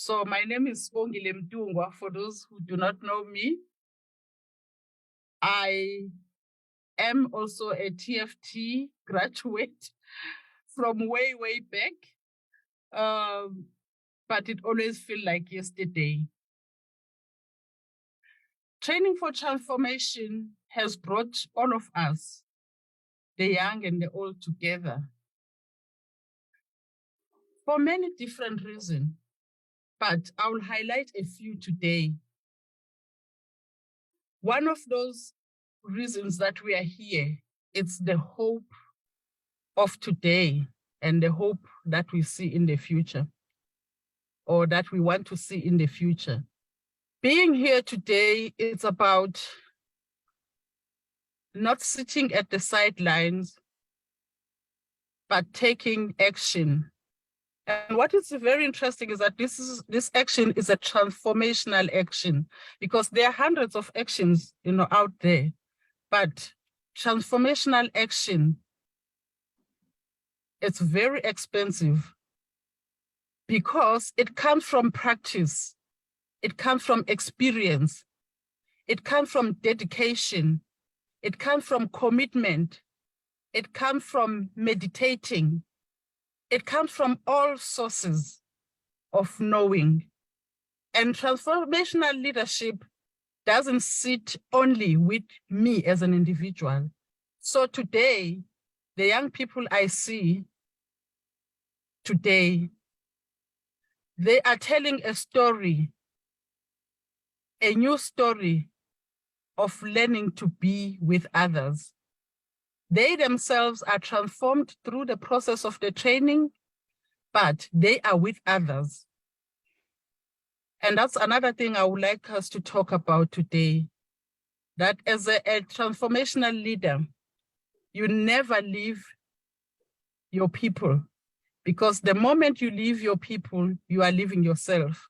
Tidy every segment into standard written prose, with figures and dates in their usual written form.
So my name is Sibongile Mntungwe. For those who do not know me, I am also a TFT graduate from way, way back. But it always feels like yesterday. Training for transformation has brought all of us, the young and the old, together for many different reasons, but I will highlight a few today. One of those reasons that we are here, it's the hope of today and the hope that we see in the future, or that we want to see in the future. Being here today is about not sitting at the sidelines, but taking action. And what is very interesting is that this action is a transformational action, because there are hundreds of actions, out there, but transformational action, it's very expensive because it comes from practice, it comes from experience, it comes from dedication, it comes from commitment, it comes from meditating, it comes from all sources of knowing. And transformational leadership doesn't sit only with me as an individual. So today, the young people I see today, they are telling a story, a new story of learning to be with others. They themselves are transformed through the process of the training, but they are with others. And that's another thing I would like us to talk about today, that as a transformational leader, you never leave your people, because the moment you leave your people, you are leaving yourself.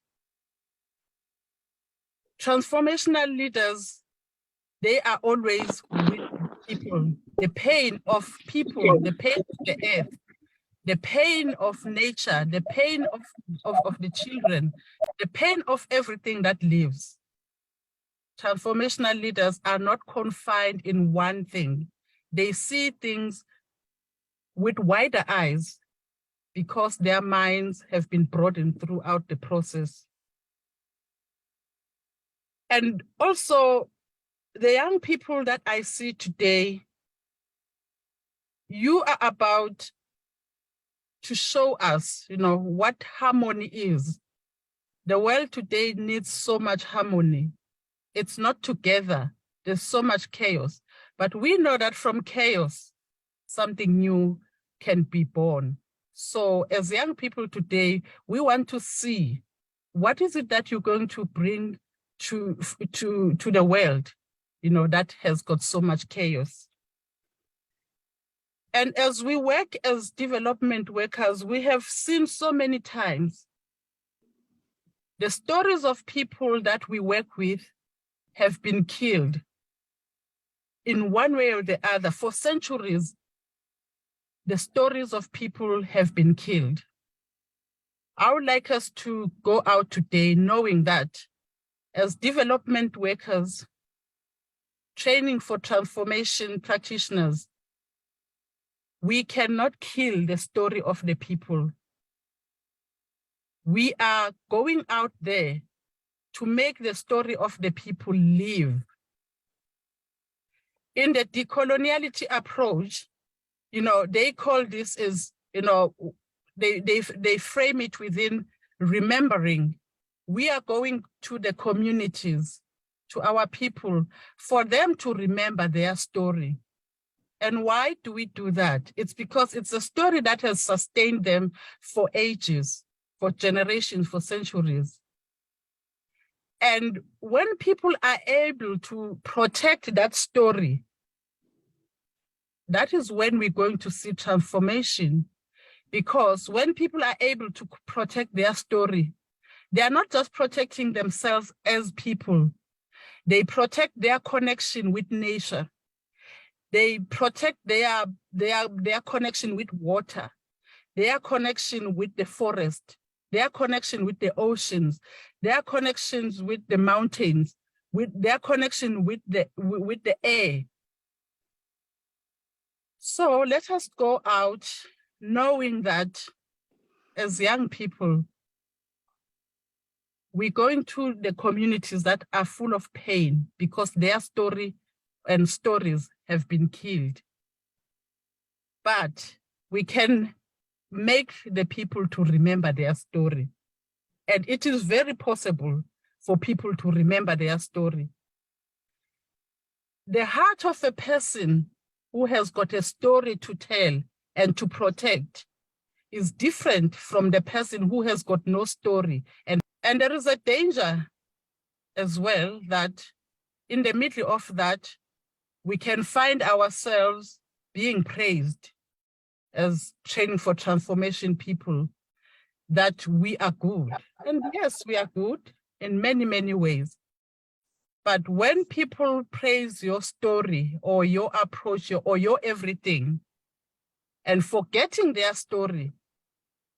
Transformational leaders, they are always with people. The pain of people, the pain of the earth, the pain of nature, the pain of the children, the pain of everything that lives. Transformational leaders are not confined in one thing. They see things with wider eyes because their minds have been broadened throughout the process. And also, the young people that I see today, you are about to show us, what harmony is. The world today needs so much harmony. It's not together. There's so much chaos. But we know that from chaos, something new can be born. So as young people today, we want to see what is it that you're going to bring to the world, that has got so much chaos. And as we work as development workers, we have seen so many times the stories of people that we work with have been killed in one way or the other. For centuries, the stories of people have been killed. I would like us to go out today knowing that as development workers, training for transformation practitioners, we cannot kill the story of the people. We are going out there to make the story of the people live. In the decoloniality approach, they call this as, they frame it within remembering. We are going to the communities, to our people, for them to remember their story. And why do we do that? It's because it's a story that has sustained them for ages, for generations, for centuries. And when people are able to protect that story, that is when we're going to see transformation. Because when people are able to protect their story, they are not just protecting themselves as people, they protect their connection with nature. They protect their connection with water, their connection with the forest, their connection with the oceans, their connections with the mountains, with their connection with the air. So let us go out knowing that as young people, we're going to the communities that are full of pain because their story and stories have been killed. But we can make the people to remember their story. And it is very possible for people to remember their story. The heart of a person who has got a story to tell and to protect is different from the person who has got no story. And there is a danger as well that in the middle of that, we can find ourselves being praised as training for transformation people, that we are good. And yes, we are good in many, many ways. But when people praise your story or your approach or your everything and forgetting their story,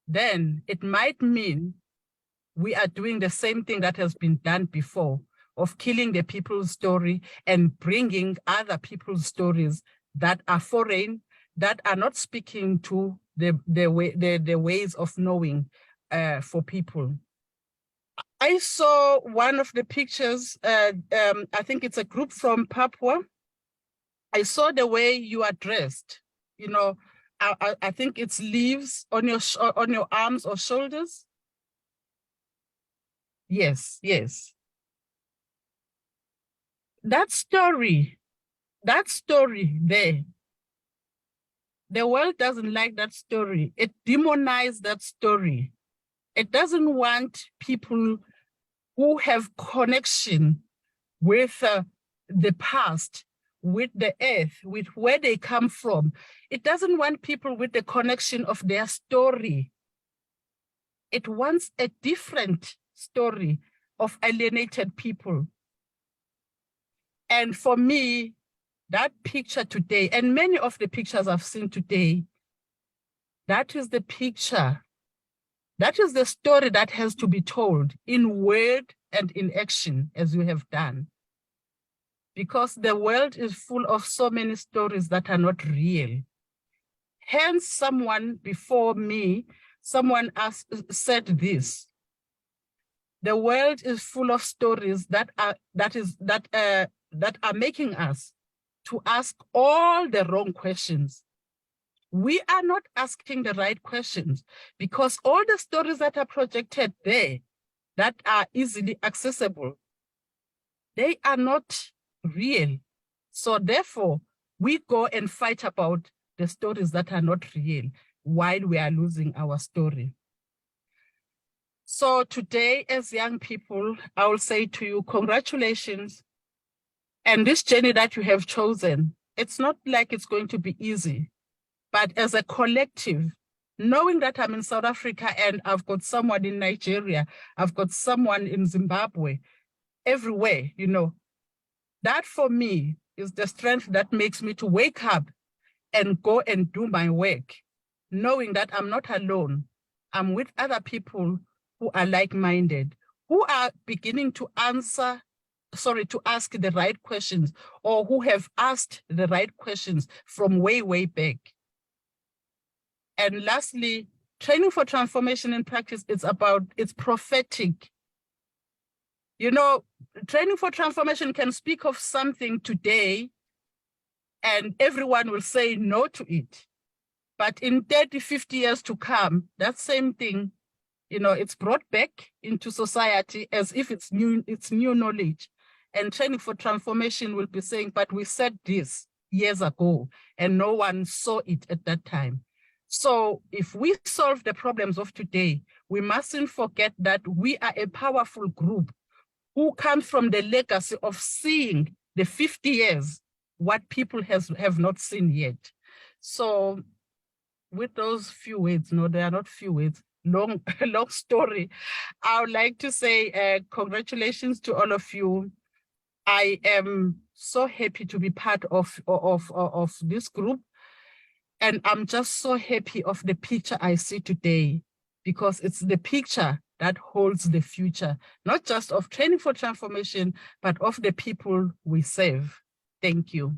then it might mean we are doing the same thing that has been done before, of killing the people's story and bringing other people's stories that are foreign, that are not speaking to the ways of knowing for people. I saw one of the pictures, I think it's a group from Papua. I saw the way you are dressed. You know, I think it's leaves on your arms or shoulders. Yes, yes. That story there, the world doesn't like that story. It demonized that story. It doesn't want people who have connection with the past, with the earth, with where they come from. It doesn't want people with the connection of their story. It wants a different story of alienated people. And for me, that picture today, and many of the pictures I've seen today, that is the picture. That is the story that has to be told in word and in action, as you have done. Because the world is full of so many stories that are not real. Hence, someone before me, someone said this: the world is full of stories that are making us to ask all the wrong questions. We are not asking the right questions because all the stories that are projected there that are easily accessible, they are not real. So therefore, we go and fight about the stories that are not real while we are losing our story. So today, as young people, I will say to you, congratulations. And this journey that you have chosen, it's not like it's going to be easy, but as a collective, knowing that I'm in South Africa and I've got someone in Nigeria, I've got someone in Zimbabwe, everywhere, you know, that for me is the strength that makes me to wake up and go and do my work, knowing that I'm not alone. I'm with other people who are like-minded, who are beginning to ask the right questions, or who have asked the right questions from way, way back. And lastly, training for transformation in practice, it's prophetic. You know, training for transformation can speak of something today and everyone will say no to it. But in 30, 50 years to come, that same thing, you know, it's brought back into society as if it's new knowledge. And training for transformation will be saying, but we said this years ago and no one saw it at that time. So if we solve the problems of today, we mustn't forget that we are a powerful group who comes from the legacy of seeing the 50 years, what people have not seen yet. So with those few words, no, they are not few words, long story, I would like to say congratulations to all of you. I am so happy to be part of this group. And I'm just so happy of the picture I see today. because it's the picture that holds the future, not just of training for transformation, but of the people we serve. Thank you.